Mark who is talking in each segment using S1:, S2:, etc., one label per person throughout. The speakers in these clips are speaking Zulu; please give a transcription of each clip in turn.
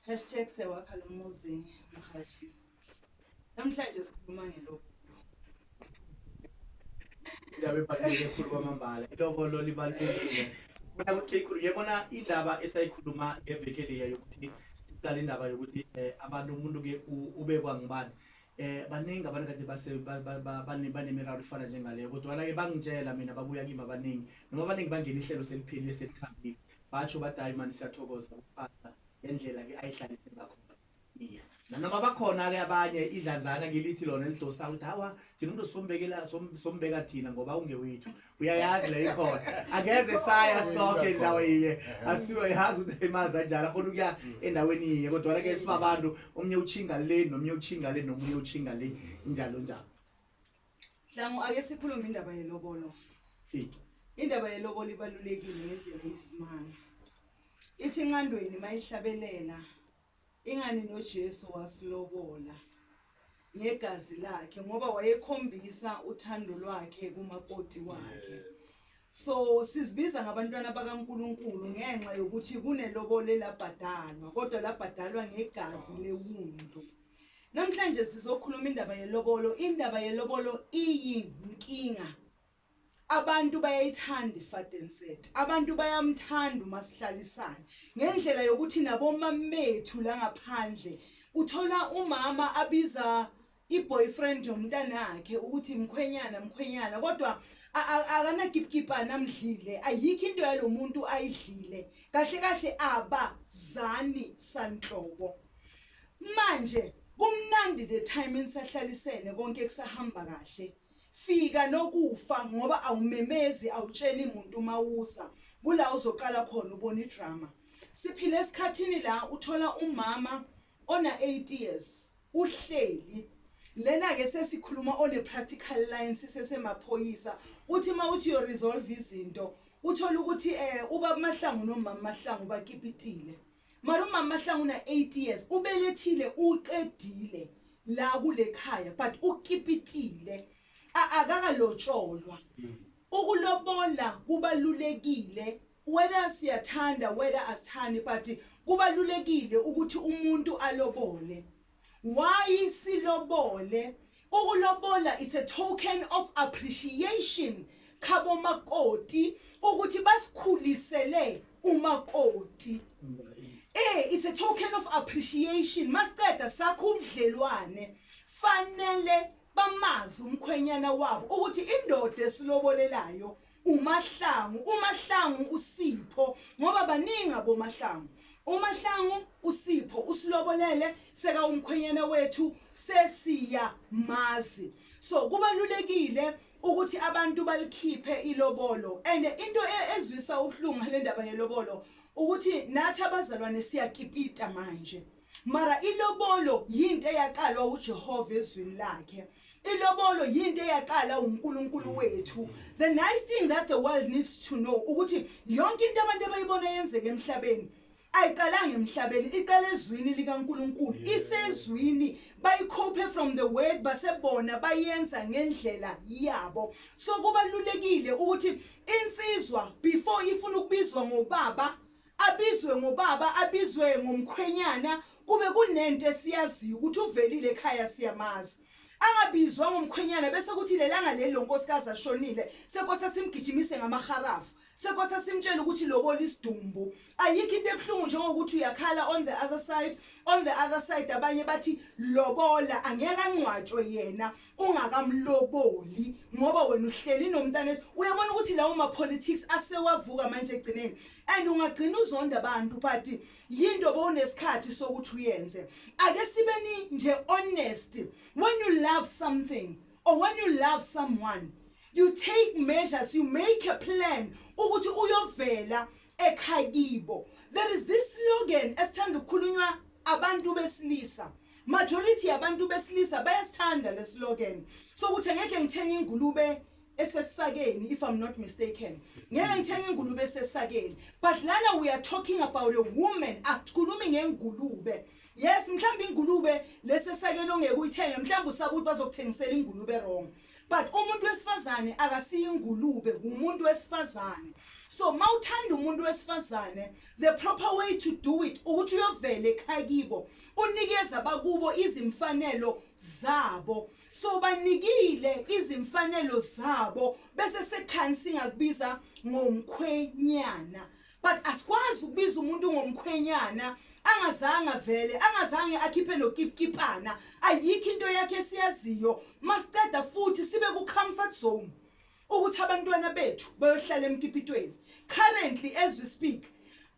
S1: Hashtag sewakha lo muzi mhathi. Namhlanje sikhuluma ngelobolo.
S2: Indaba ebaluleke kakhulu kwamambala. Ilobolo libalulekile. Mina ukuthi yabona indaba esayikhuluma ngeveke leya yokuthi siqala indaba yokuthi abantu umuntu ke ubekwa ngibani. Baningi abantu kade banemiraro efana njengaleyo kodwa ke bangitshela mina babuya kimi abaningi noma abaningi bangena ihlelo seliphilile selikhambile batsho bathi hayi mani siyathokoza ukuphatha ngendlela ke ayihlalise ngakhona. Iya. Noma bakhona ke abanye idlanzana ngelithi lona lidosa ukuthi hawa thina umuntu sombeka thina ngoba ungewethu uyayazi la ikhona angeze saya sonke endaweni asiwe yazi ukuthi emazi kanjalo khona ukuya endaweni yinye kodwa ke sibabantu omnye uchinga le nomnye uchinga le nomunye uchinga le njalo njalo.
S1: Hlangu ake sikhulume indaba yelobolo. Indaba yelobolo ibalulekile ngendlela eyisimanga. Ithi inqandweni mayihlabelela ingani noJesu wasilobola ngegazi lakhe ngoba wayekhombisa uthando lwakhe kumakoti wakhe. So sizibiza ngabantwana bakaNkuluNkulu ngenxa yokuthi kunelobolo elabhadalwa kodwa labhadalwa ngegazi lewundu. Namhlanje sizokhuluma indaba yelobolo. Indaba yelobolo iyinkinga. Abantu bayayithanda ifadenset. Abantu bayamthanda umasihlalisana. Ngendlela yokuthi nabomamethu la ngaphandle uthola umama abiza iboyfriend yomntana wakhe ukuthi mkhwenyana kodwa akana gipgipa namdlile ayikho into yalomuntu ayidlile kahle abazani sanhlobo. Manje kumnandi the time insahlalisene konke kusahamba kahle. Fika nokufa ngoba awumemezi awutsheli umuntu mawusa kula uzoqala khona ubona idrama. Siphile esikhathini la uthola umama ona 8 years uhleli lena ke sesikhuluma on a practical line sisesemaphoyisa uthi mawuthi yo resolve izinto uthola ukuthi uba Mahlangu nomama Mahlangu bakipitile mara umama Mahlangu una 8 years ubelethile uqedile la kule khaya but ukipitile akakalotsholwa. Ukulobola kubalulekile whether siyathanda whether asithandi but kubalulekile ukuthi umuntu alobole. Why silobole? Ukulobola is a token of appreciation khabo makoti ukuthi basikhulisele umakoti. It's a token of appreciation. Masiqeda sakho ubudlelwane fanele bamazi umkhwenyana wabo ukuthi indoda esilobolelayo uMahlangu uSipho ngoba baningi aboMahlangu. uMahlangu uSipho usilobolele seka umkhwenyana wethu sesiya mazi. So kubalulekile ukuthi abantu balikhiphe ilobolo and into ezwisa uhlungu le ndaba yelobolo ukuthi nathi abazalwane siyakipita manje. Mara ilobolo yinto eyaqalwa uJehova ezwini lakhe. Ilobolo yinto eyaqala uNkulunkulu wethu. The nice thing that the world needs to know ukuthi yonke into abantu abayibona yenzeke emhlabeni ayiqalanga emhlabeni iqala ezwini likaNkulunkulu. Isezwini bayikhophe from the word basebona bayenza ngendlela yabo. So kubalulekile ukuthi insizwa before ifuna ukubizwa ngobaba abizwe ngobaba abizwe ngomkhwenyana kube kunento esiyaziyo ukuthi uvelile ekhaya siyamazi. Angabizwa ngomkhwenyana bese kuthi lelanga leli lonkosikazi ashonile sekosa simgijimise ngamaharafu sekosa simtshela ukuthi lobola isidumbu. Ayikho into ebhlungu njengokuthi uyakhala on the other side abanye bathi lobola angeke angcwatshwe yena ungakamloboli ngoba wena uhleli nomntana. Uyabona ukuthi lawo ma politics asewavuka manje egcineni and ungagcina uzonda abantu but yinto bonesikhathi sokuthi uyenze. Ake sibeni nje honest. When you love something or when you love someone, you take measures, you make a plan ukuthi uyovela ekhayibo. There is this slogan esithanda ukukhulunywa abantu besilisa. Majority yabantu besilisa bayasithanda le slogan. So ukuthi ngeke ngithenga ingulube esesakeni if I'm not mistaken. Ngeke ngithenga ingulube esesakeni. But lana we are talking about a woman asikhulumi ngengulube. Yes, mhlambi ingulube lesesakeni ongeke uyithenge mhlambi usabuthi bazokuthengisela ingulube wrong. But umuntu wesifazane akasiyi ingulube umuntu wesifazane. So mawuthanda umuntu wesifazane, the proper way to do it ukuthi uyovele ekhaya kibo unikeza bakubo izimfanelo zabo. So banikile izimfanelo zabo bese sekhansi ngakubiza ngomkhwenyana. But asikwazi ukubiza umuntu ngomkhwenyana angazange vele angazange akhiphe nokipkipana. Ayikho into yakhe esiyaziyo. Masiceda futhi sibe ku comfort zone ukuthi abantwana bethu bayohlala emkipitweni. Currently as we speak,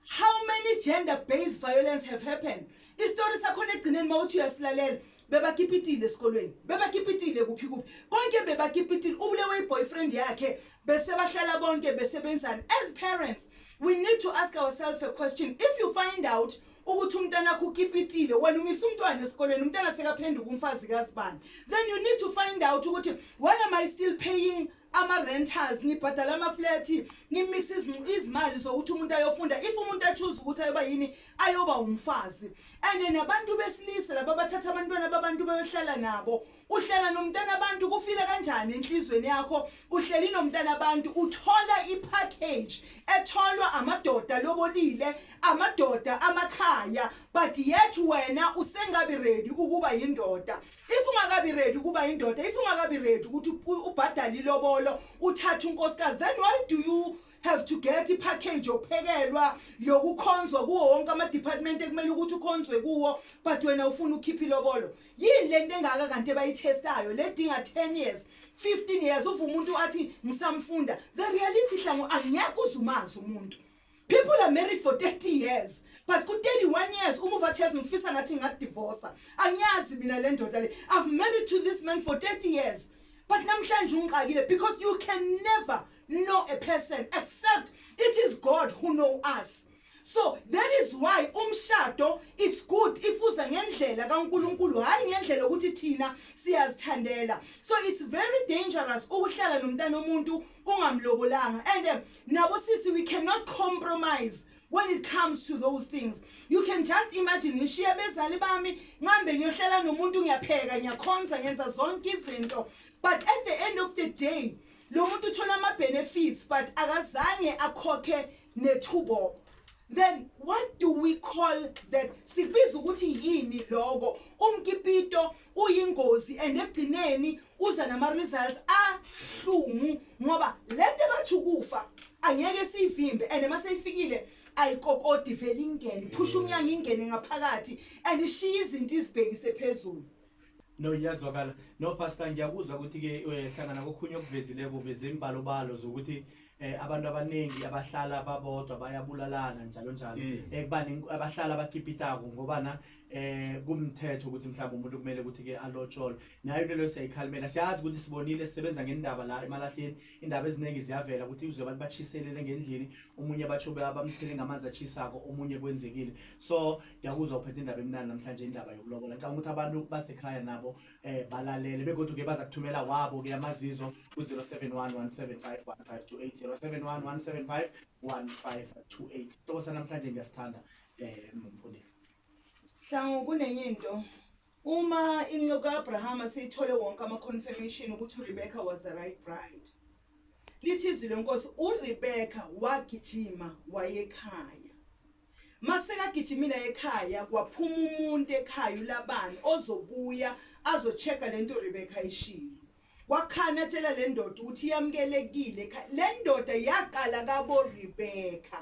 S1: how many gender-based violence have happened? Istory sakhona egcineni mawuthi uyasilalela bebakipitile esikolweni, bebakipitile kuphi kuphi, konke bebakipitile. Ubulewe boyfriend yakhe bese bahlala bonke besebenzana. As parents, we need to ask ourselves a question. If you find out ukuthi umntana akho ukipitile wena umisa umntwana esikolweni umntana sekaphenduka umfazi kaSibani, then you need to find out ukuthi why am I still paying ama-rentals, ngibhadala ama-flati, ngimix izimali zokuthi umuntu ayofunda if umuntu achoose ukuthi ayoba yini ayoba umfazi. And then abantu besilisa laba bathatha abantwana babantu bayohlala nabo, uhlala nomntana abantu kufile kanjani enhlizweni yakho, uhleli nomntana abantu uthola ipackage etholwa amadoda lobolile, amadoda amakhaya, but yet wena usengabi ready ukuba yindoda. If ungakabi ready ukuba yindoda, if ungakabi ready ukuthi ubhadale ilobolo uthatha unkosikazi, then why do you have to get a package yokuphekelwa yokukhonzwa kuwo wonke ama department ekumele ukuthi ukhonzwe kuwo, but wena ufuna ukhipha ilobolo? Yini lento engaka kanti bayithestayo ledinga 10 years 15 years uva umuntu athi ngisamfunda? The reality hlangu angekho uzumazi umuntu. People are married for 30 years, but ku 31 years umuva thiyazi ngifisa ngathi ngadivorce. Angiyazi mina le ndoda le. I've married to this man for 30 years, but namhlanje ungiqakile because you can never know a person except it is God who know us. So that is why umshado it's good if uza ngendlela kaNkulunkulu hayi ngendlela ukuthi thina siyazithandela. So it's very dangerous ukuhlala nomntana omuntu ungamlobolanga. And nabo sisi, we cannot compromise when it comes to those things. You can just imagine ngishiya bezali bami ngihambe ngiyohlala nomuntu ngiyapheka ngiyakhonza ngenza zonke izinto, but at the end of the day lo muntu uthola ama benefits but akazange akhokhe nethubo. Then what do we call that? Sibiza ukuthi yini logo? Umkipito uyingozi and egcineni uza nama results ahlungu ngoba lento bathu kufa angeke sivimbe, and maseyifikile ayikokodi vele ingene phusha unyanga ingene ngaphakathi and ishiya izinto izibhekise phezulu.
S2: No, yazwakala. No, pastor, ngiyakuzwa ukuthi ke hlangana kokhunye okuvezileko uveze imbalo balo zokuthi abantu abaningi abahlala babodwa bayabulalana njalo njalo. Ekubani abahlala bakipitako ngobana kumthetho ukuthi mhlawumbe umuntu kumele ukuthi ke alotshole. Nayo into leyo siyayikhalimela. Siyazi ukuthi sibonile sisebenza ngendaba la emalahleni, indaba eziningi ziyavela ukuthi uzwe abantu bachiselele ngendlini, omunye batsho bamthele ngamanzi achisako, omunye kwenzekile. So ngiyakuzwa uphethe indaba emnandi namhlanje, indaba yokulobola. Ngicabanga ukuthi abantu basekhaya nabo balalele begodwa ke baza kuthumela wabo ke amazizo ku 0711751528 0711751528. Tosa namhlanje ngiyasithanda mfundisi.
S1: Hlangu kunenye into uma inqoko kaAbraham seyithole wonke ama confirmation ukuthi uRebecca was the right bride. Lithi izwi lenkosi uRebecca wagijima wayekhaya. Maseka gijimila ekhaya kwaphuma umuntu ekhaya ulabani ozobuya azochecka lento uRebecca ishilo. Wakhana tshela le ndoda ukuthi yamkelekile. Le ndoda yaqala kabo Rebecca.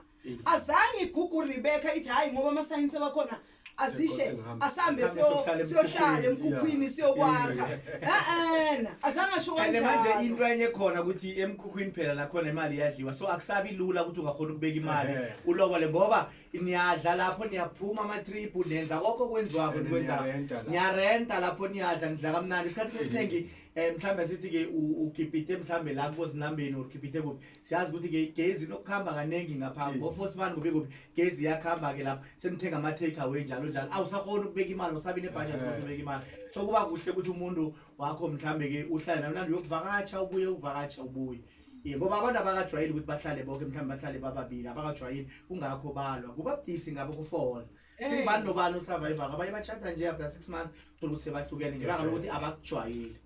S1: Azange igugu Rebecca ithi hayi ngoba ama science bakhona asishe asambe siyohlala emkhukhwini siyokwakha. Azange asho
S2: kanjalo.
S1: kanjalo.
S2: Manje into enye khona ukuthi emkhukhwini phela lakhona imali iyadliwa, so akusabi lula ukuthi ungakhona ukubeka imali ulobole ngoba niyadla lapho niyaphuma ama trip nenza konke okwenziwako nikwenza. Niyarenta lapho niyadla nidla kamnandi. Isikhathi esiningi mhlambe sithi ke ukipite mhlambe la kuzinambeni ukipite kuphi, siyazi ukuthi ke gezi nokukhamba kanengi ngaphambi ngofosibani kube kuphi gezi yakhamba ke lapho senithenga ama take away njalo njalo, awusakhona ukubeka imali, usabi nebudget ukubeka imali. So kuba kuhle ukuthi umuntu wakho mhlambe ke uhlale namnandi uyokuvakatsha ubuye ukuvakatsha ubuye. Ngoba abantu abakajwayeli ukuthi bahlale bonke mhlambe bahlale bababili, abakajwayeli kungakho balwa kuba budisi ngabo kufola. Singibani nobani usurvivor abanye bachata nje after 6 months uthola ukuthi sebahlukene ngebanga lokuthi abakujwayeli.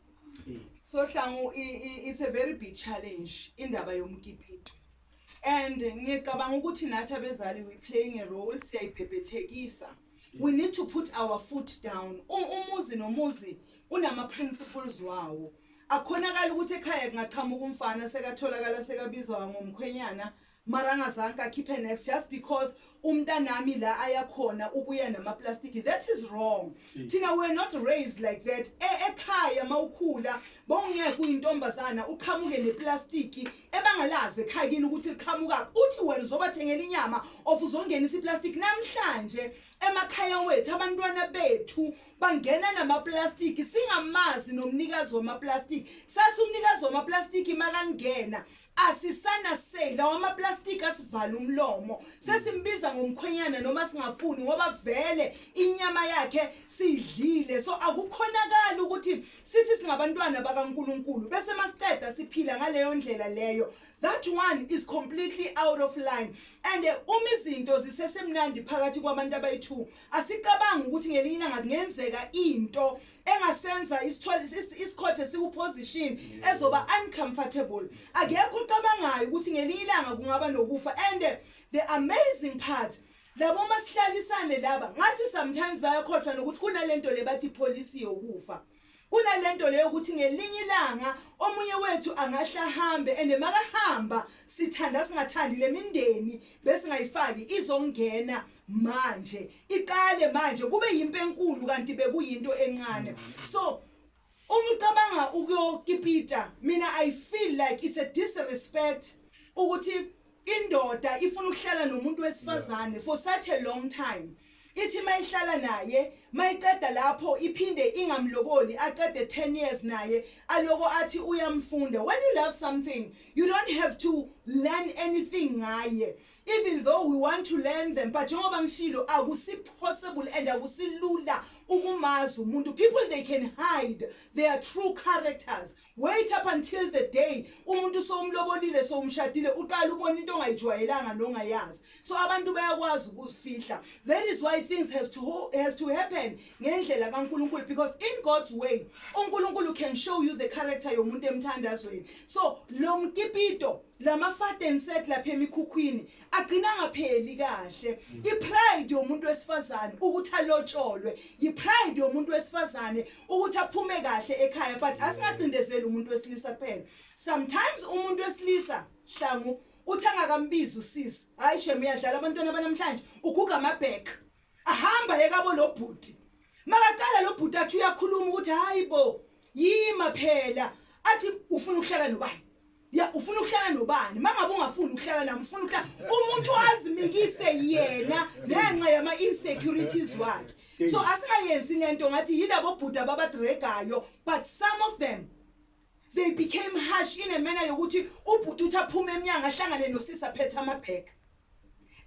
S1: So Hlangu, it's a very big challenge indaba yomkipito. And ngicabanga ukuthi nathi abezali we playing a role siyayibhebhethekisa. We need to put our foot down. Umuzi nomuzi unama principles wawo. Akhonakala ukuthi ekhaya kungaqhamuka umfana sekatholakala sekabizwa ngomkhwenyana mara angazange akhiphe next just because umntanami la ayakhona ubuya nama plastic. That is wrong. Thina we are not raised like that. Ekhaya mawukhula bongeke uyintombazana uqhamuke neplastic ebangalazi ekhaya kini ukuthi liqhamuka uthi wena uzobathengela inyama of uzongenisa iplastic namhlanje emakhaya wethu abantwana bethu bangena nama plastic singamazi nomnikazi wama plastic sasi umnikazi wama plastic makangena asisana sela wama plastic asivala umlomo sesimbiza ngomkhwenyana noma singafuni ngoba vele inyama yakhe sidlile so akukhonakala ukuthi sithi singabantwana bakaNkuluNkulu bese masiceda siphila ngaleyo ndlela leyo. That one is completely out of line. And izinto zisesemnandi phakathi kwabantu abayi2 asicabanga ukuthi ngelinye ilanga kungenzeka into engasenza isikhothe sikuposition ezoba uncomfortable. Akekho ucabangayo ukuthi ngelinye ilanga kungaba nokufa. And the amazing part labo masihlalisane laba ngathi sometimes bayakhohlwa nokuthi kunalento lebathi policy yokufa. Kunalento leyo ukuthi ngelinye ilanga omunye wethu angahla hambe and makahamba sithanda singathandi lemindeni bese ngayifaki izongena manje iqale manje kube yimpe enkulu kanti bekuyinto encane. So umcabanga ukuyokipita mina I feel like it's a disrespect ukuthi indoda ifuna ukuhlala nomuntu wesifazane for such a long time. Ithi mayihlala naye mayiqeda lapho iphinde ingamloboli aqede 10 years naye aloko athi uyamfunda. When you love something you don't have to learn anything ngaye even though we want to learn them but njengoba ngishilo akusi possible and akusilula ukumazi umuntu. People they can hide their true characters. Wait up until the day umuntu somlobolile somshadile uqala ubona into ongayijwayelanga nongayazi. So abantu bayakwazi ukuzifihla. That is why things has to happen ngendlela kaNkuluNkulu because in God's way uNkuluNkulu can show you the character yomuntu emthandazweni. So lo mkipito lamafate and set lapha emikhukhwini agcina ngapheli kahle. Ipride yomuntu wesifazane ukuthi alotsholwe, ipride yomuntu wesifazane ukuthi aphume kahle ekhaya but asingacindezeli umuntu wesilisa kuphela. Sometimes umuntu wesilisa hlangu uthi angakambizi usisi hayi sheme uyadlala abantwana banamhlanje ukuga amabhek ahamba ekabo lo bhuti makaqala lo bhuti athi uyakhuluma ukuthi hayibo yima phela athi ufuna ukuhlala nobani ya ufuna ukuhlala nobani mangabe ungafuni ukuhlala nami ufuna ukuhlala umuntu azimikise yena ngenxa yama insecurities wakhe. So asingayenzi lento ngathi yilabo bhuti ababadregayo but some of them they became harsh in a manner yokuthi ubhuti uthaphume eminyanga ahlangane nosisa phetha amabhek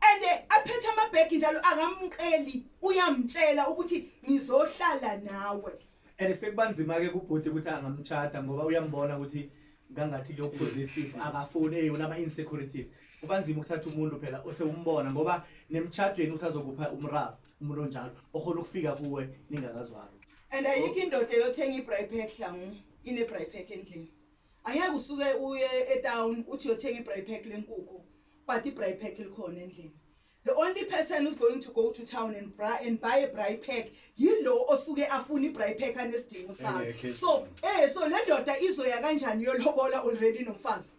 S1: and aphetha amabhek njalo akamqeli uyamtshela ukuthi ngizohlala nawe.
S2: And sekubanzima ke kubhuti ukuthi angamtshata ngoba uyambona ukuthi ngangathi kuyophosisive akafuni unama insecurities. Kubanzima ukuthatha umuntu phela osewumbona ngoba nemtchadweni usazokupha umrafu umuntu onjalo okhona ukufika kuwe ningakazwani.
S1: And ayikho indoda yothenga ibraai pack hlangu ine braai pack endlini. Angeke usuke uye etown uthi uyothenga ibraai pack lenkukhu but ibraai pack likhona endlini. The only person who's going to go to town and buy a braai pack yilo osuke afuna ibraai pack anesidingo sakhe. So so le ndoda izoya kanjani yolobola already nomfazi.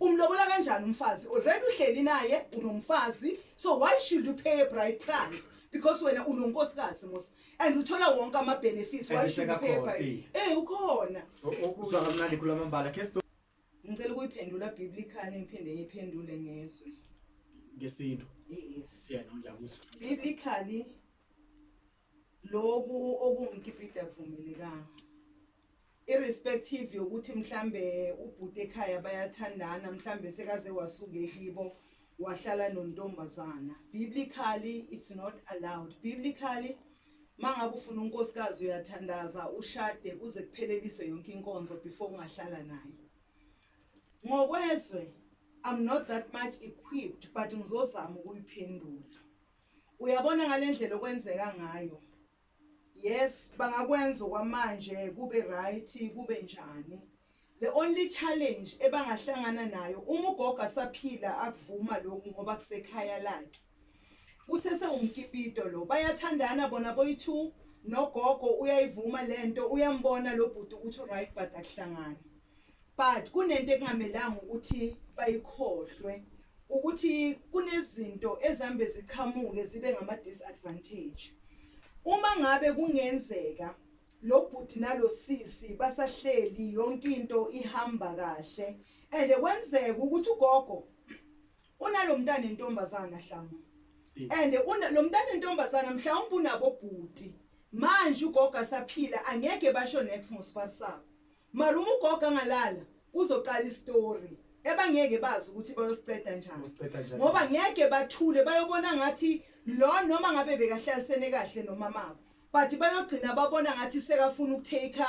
S1: Umlobola kanjani umfazi already uhleli naye unomfazi. So why should you pay a bride price? Because when unonkosikazi mos and uthola wonke ama benefits why should you pay a bride? Ukhona
S2: okuzwa kamnandi kulama mbala ke
S1: ngicela ukuyiphendula biblically ngiphinde ngiphendule ngezwe
S2: ngesinto.
S1: Yes.
S2: Yeah, nonjabuzo.
S1: Biblically loku okungikipita kuvumelekanga. Irrespective yokuthi mhlambe ubhuti ekhaya bayathandana mhlambe sekaze wasuke kibo wahlala nontombazana. Biblically it's not allowed. Biblically mangabe ufuna unkosikazi uyathandaza ushade uze kupheleliswe yonke inkonzo before ungahlala naye. Ngokwezwe I'm not that much equipped but ngizozama ukuyiphendula. Uyabona ngalendlela okwenzeka ngayo. Yes, bangakwenza kwamanje kube right kube njani. The only challenge ebangahlangana nayo uma ugogo asaphila akuvuma lokhu ngoba kusekhaya lakhe. Kusese umkipito lo bayathandana bona boyi2 nogogo uyayivuma lento uyambona lo bhuti ukuthi right but akuhlangana. But kunento ekungamelanga ukuthi bayikhohlwe ukuthi kunezinto ezambe ziqhamuke zibe ngama disadvantage. Uma ngabe kungenzeka lo bhuti nalo sisi basahleli yonke into ihamba kahle and kwenzeka ukuthi ugogo unalomntana intombazana Hlangu and lo mntana intombazana mhlawumbe unabo bhuti manje ugogo asaphila angeke basho next ngosparsako mara uma ugogo angalala uzoqala istory ebangeke bazi ukuthi bayosiceda njani ngoba ngeke bathule bayobona ngathi lo noma ngabe bekahlalisene kahle nomama but bayogcina babona ngathi sekafuna ukutake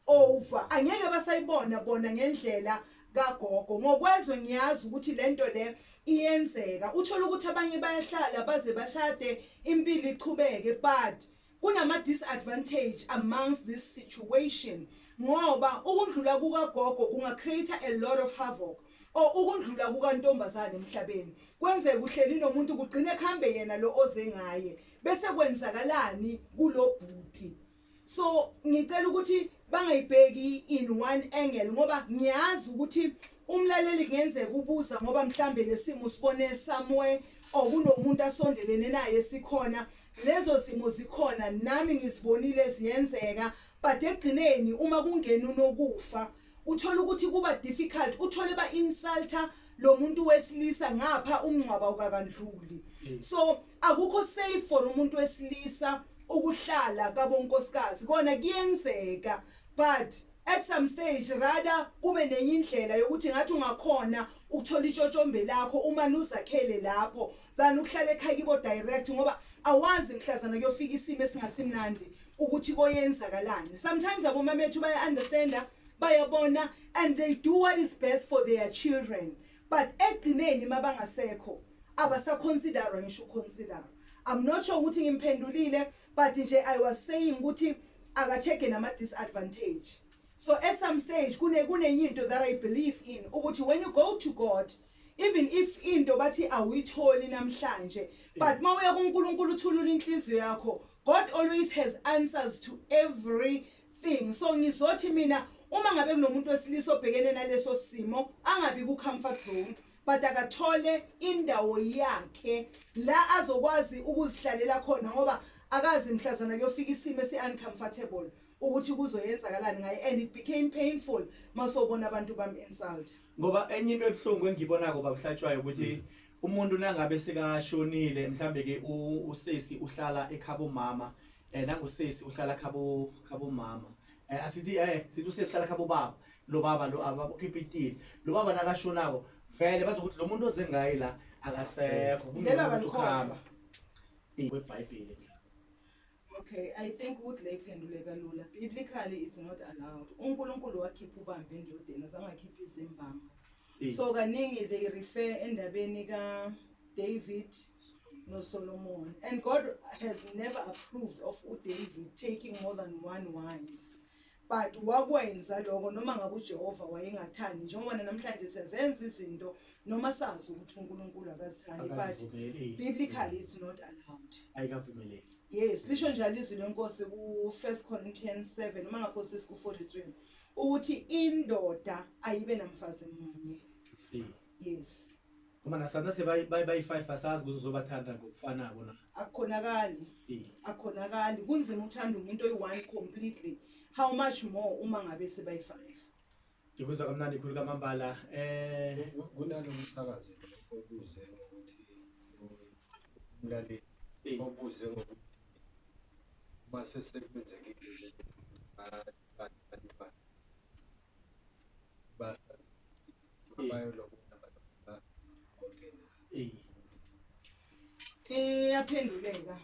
S1: over angeke basayibona bona ngendlela kagogo ngokwezwe ngiyazi ukuthi lento le iyenzeka uthola ukuthi abanye bayahlala baze bashade impilo ichubeke but kunama disadvantage amongst this situation ngoba ukundlula kukagogo kunga create a lot of havoc ukundlula kukantombazane emhlabeni kwenzeka uhleli nomuntu kugcine khambe yena lo oze ngaye bese kwenzakalani kulo bhuti. So ngicela ukuthi bangayibheki in one angle ngoba ngiyazi ukuthi umlaleli kungenzeka ubuza ngoba mhlambe lesimo sibone somewhere kunomuntu asondelene naye sikhona lezo simo zikhona nami ngizibonile ziyenzeka but egcineni uma kungena unokufa uthola ukuthi kuba difficult uthole ba insulter lo muntu wesilisa ngapha umncwaba ukakandluli. So akukho safe for umuntu wesilisa ukuhlala kabonkosikazi kona kuyenzeka but at some stage rather kube nenye indlela yokuthi ngathi ungakhona ukuthola itshotshombe lakho uma nuzakhele lapho than ukuhlala ekhaya kibo direct ngoba awazi mhlazana kuyofika isimo esingasimnandi ukuthi koyenzakalani. Sometimes abomamethu baya understand bayabona and they do what is best for their children but egcineni mabangasekho abasaconsider ngisho consider. I'm not sure ukuthi ngimphendulile but nje I was saying ukuthi akacheke nama disadvantage. So at some stage kune into that I believe in ukuthi when you go to God even if into bathi awuyitholi namhlanje but mawuya kuNkulunkulu uthulula inhliziyo yakho God always has answers to everything. So ngizothi mina uma ngabe kunomuntu wesilisa obhekene naleso simo angabi ku comfort zone but akathole indawo yakhe la azokwazi ukuzihlalela khona ngoba akazi mhlazana kuyofika isimo esi-uncomfortable ukuthi kuzoyenzakalani ngaye and it became painful masobona abantu bami insult
S2: ngoba enye into ebhlungu engibonako babuhlatshwayo ukuthi umuntu nangabe sekashonile mhlambe ke usesi uhlala ekhabo mama nangusesi uhlala khabo mama asithi sithi usehlala khabo baba lo baba lo abakhipitile lo baba nakashonako vele bazokuthi lo muntu oze ngaye la akasekho
S1: kumuntu
S2: ukhamba weBhayibheli.
S1: Okay, I think ukuthi le iphenduleka lula. Biblically it's not allowed. uNkulunkulu wakhipha ubambe endodeni azangakhipha izimbanga. So kaningi they refer endabeni ka David no Solomon and God has never approved of uDavid taking more than one wife. But wakwenza lokho noma ngabe uJehova wayengathandi njengoba namhlanje sezenza izinto noma sazi ukuthi uNkulunkulu akazithandi but biblically it's not allowed.
S2: Ayikavumeleki.
S1: Yes, lisho njalo izwi lenkosi ku 1 Corinthians 7 noma ngakho sesi ku 43 ukuthi indoda ayibe namfazi munye. Yes.
S2: Uma nasana sebayi5 asazi kuzobathanda ngokufanako na.
S1: Akhonakali kunzima uthanda umuntu oyi1 completely. How much more uma ngabe sebayi5?
S2: Ngikuzwa kamnandi khulu kaMambala
S3: kunalo umsakazi obuze ukuthi umlaleli obuze ngokuthi base sekwenzekile
S1: yaphenduleka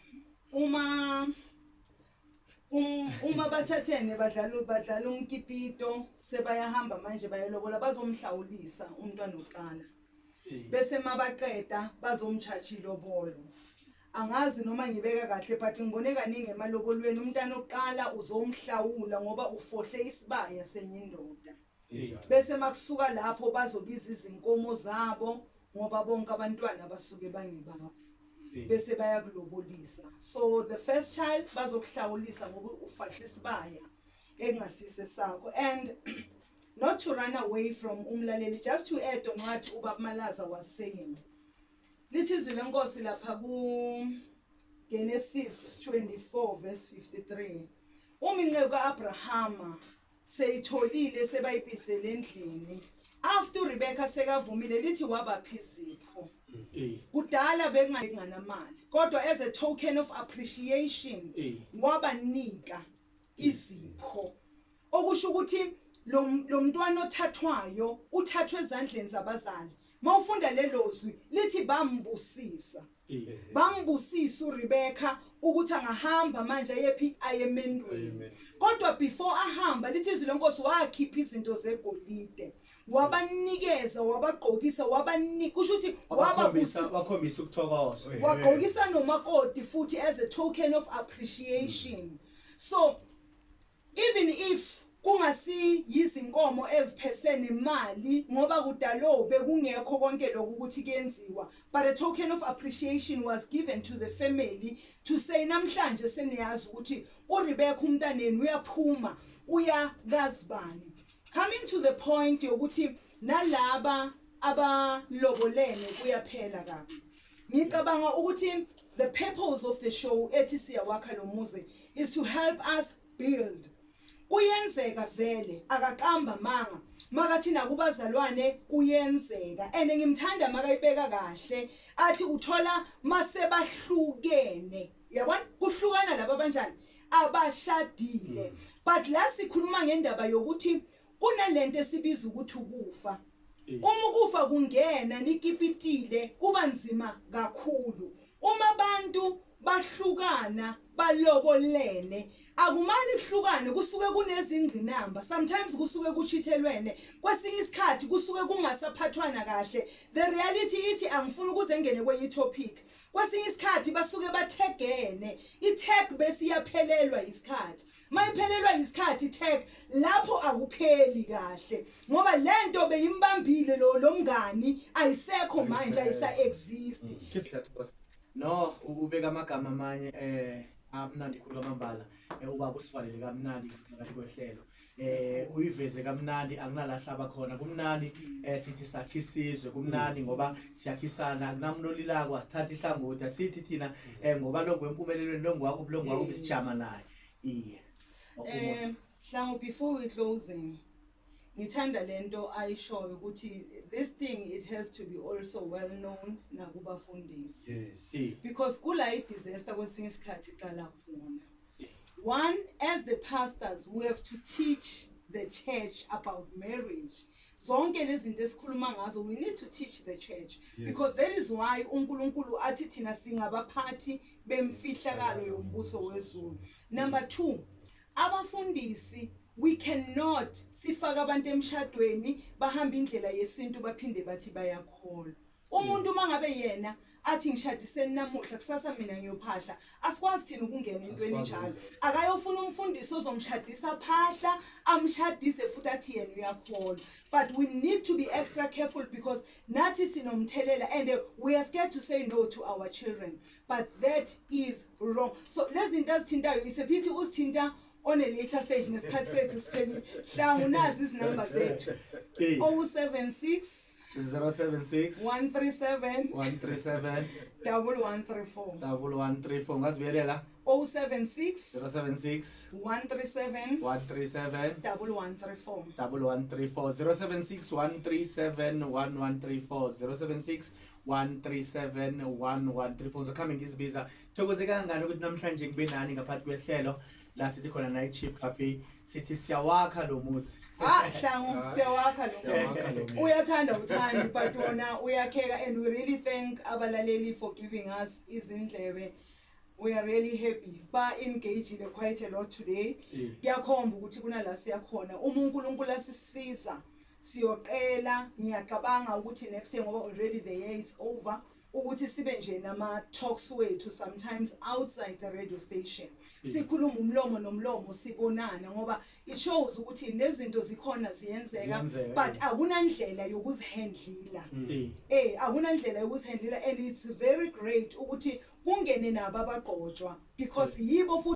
S1: uma bathathene badlala unkipito sebayahamba manje bayelobola bazomhlawulisa umntwana oqala bese mabaqeda bazomchacha ilobolo. Angazi noma ngibeka kahle but ngibone kaningi emalobolweni umntwana oqala uzomhlawula ngoba ufohle isibaya senye indoda. bese makusuka lapho bazobiza izinkomo zabo ngoba bonke abantwana basuke bangibaba bese bayakulobolisa. So the first child bazokuhlawulisa ngoba ufahlisa baya engasise sakho. And not to run away from umlaleli, just to add on what Ubab Malaza was saying. Lithi izwi lenkosi lapha ku Genesis 24 verse 53. Uminqeko kaAbrahama seyitholile sebayibhisele endlini. After Rebecca sekavumile lithi wabapha izipho. Kudala bekunganamali. Kodwa as a token of appreciation wabanika izipho. Okusho ukuthi lo mntwana othathwayo uthathwe ezandleni zabazali. Mawufunda lelozwi lithi bambusisa. Bambusisa uRebecca ukuthi angahamba manje ayephi ayemendweni. Kodwa before ahamba lithi izwi lenkosi wakhipha izinto zegolide. Wabanikeza wabagqokisa wabanika kusho ukuthi
S2: wakhombisa ukuthokoza.
S1: Wagqokisa nomakoti futhi as a token of appreciation. So even if kungasi yizinkomo eziphesene imali ngoba kudalo bekungekho konke lokhu ukuthi kuyenziwa, but a token of appreciation was given to the family to say namhlanje seniyazi ukuthi uRebecca umntaneni uyaphuma uya kazibani. Coming to the point yokuthi nalaba abalobolene kuyaphela kabi. Ngicabanga ukuthi the purpose of the show ethi siyawakha lo muzi is to help us build. Kuyenzeka vele akaqamba manga makathina kubazalwane kuyenzeka and ngimthanda makayibeka kahle athi uthola masebahlukene yabona kuhlukana laba banjani abashadile but la sikhuluma ngendaba yokuthi kunalento esibiza ukuthi ukufa. Uma ukufa kungena nikipitile kuba nzima kakhulu. Uma abantu bahlukana balobolene akumani kuhlukane kusuke kunezingqinamba, sometimes kusuke kuchithelwene, kwesinye isikhathi kusuke kungasaphathwana kahle. The reality ithi angifuni ukuze ngene kwenye topic. Kwesinye isikhathi basuke bathegene itag bese iyaphelelwa isikhathi. Mayiphelelwa isikhathi tag lapho akupheli kahle ngoba lento beyimbambile lo mngani ayisekho manje ayisa exist.
S2: No ubeka amagama amanye amnandi khulu kwamambala ubaba usivalele kamnandi phakathi kwehlelo uyiveze kamnandi akunalahlaba khona kumnandi sithi sakhisizwe kumnandi ngoba siyakhisana akunamunolilako asithatha ihlangothi asithi thina ngoba longo wempumelelweni longo wakho bulongo wakho bisijama naye iye
S1: Hlango before we closing ngithanda lento ayishoyo ukuthi this thing it has to be also well known nakubafundisi.
S3: Yes.
S1: Because kula disaster kwesinye isikhathi iqala khona. One, as the pastors we have to teach the church about marriage. Zonke lezi zinto esikhuluma ngazo we need to teach the church because that is why uNkulunkulu athi thina singabaphathi bemfihlakalo yombuso wezulu. Number 2, abafundisi we cannot sifaka abantu emshadweni bahamba indlela yesintu baphinde bathi bayakholwa. Umuntu mangabe yena athi ngishadiseni namuhla kusasa mina ngiyophahla asikwazi thina ukungena entweni njalo. Akayofuna umfundisi ozomshadisa phahla amshadise futhi athi yena uyakholwa. But we need to be extra careful because nathi sinomthelela and we are scared to say no to our children, but that is wrong. So lezi zinto azithintayo it's a pity usithinta on a later stage nesikhathi sethu siphelile. Hlangu nazi izinamba zethu 076
S2: 076
S1: 137
S2: 137
S1: 1134
S2: 1134 ngazibelela
S1: 076
S2: 076
S1: 137
S2: 137
S1: 1134
S2: 1134 076 137 1134 076 137 1134 ngizokhambe ngizibiza thokoze kangani ukuthi namhlanje kube nani ngaphakathi kwehlelo la sithi khona night chief cafe sithi siyawakha lo muzi
S1: Hlangu siyawakha lo uyathanda uthandi but wona uyakheka and we really thank abalaleli for giving us izindlebe. We are really happy ba engaged quite a lot today. Kuyakhomba ukuthi kunala siyakhona uNkulunkulu asisiza siyoqela ngiyacabanga ukuthi next year ngoba already the year is over ukuthi sibe nje nama talks wethu sometimes outside the radio station sikhuluma umlomo nomlomo sibonana ngoba it shows ukuthi nezinto zikhona ziyenzeka but akunandlela yokuzihandlela akunandlela yokuzihandlela and it's very great ukuthi kungene nabo abaqojwa because yibo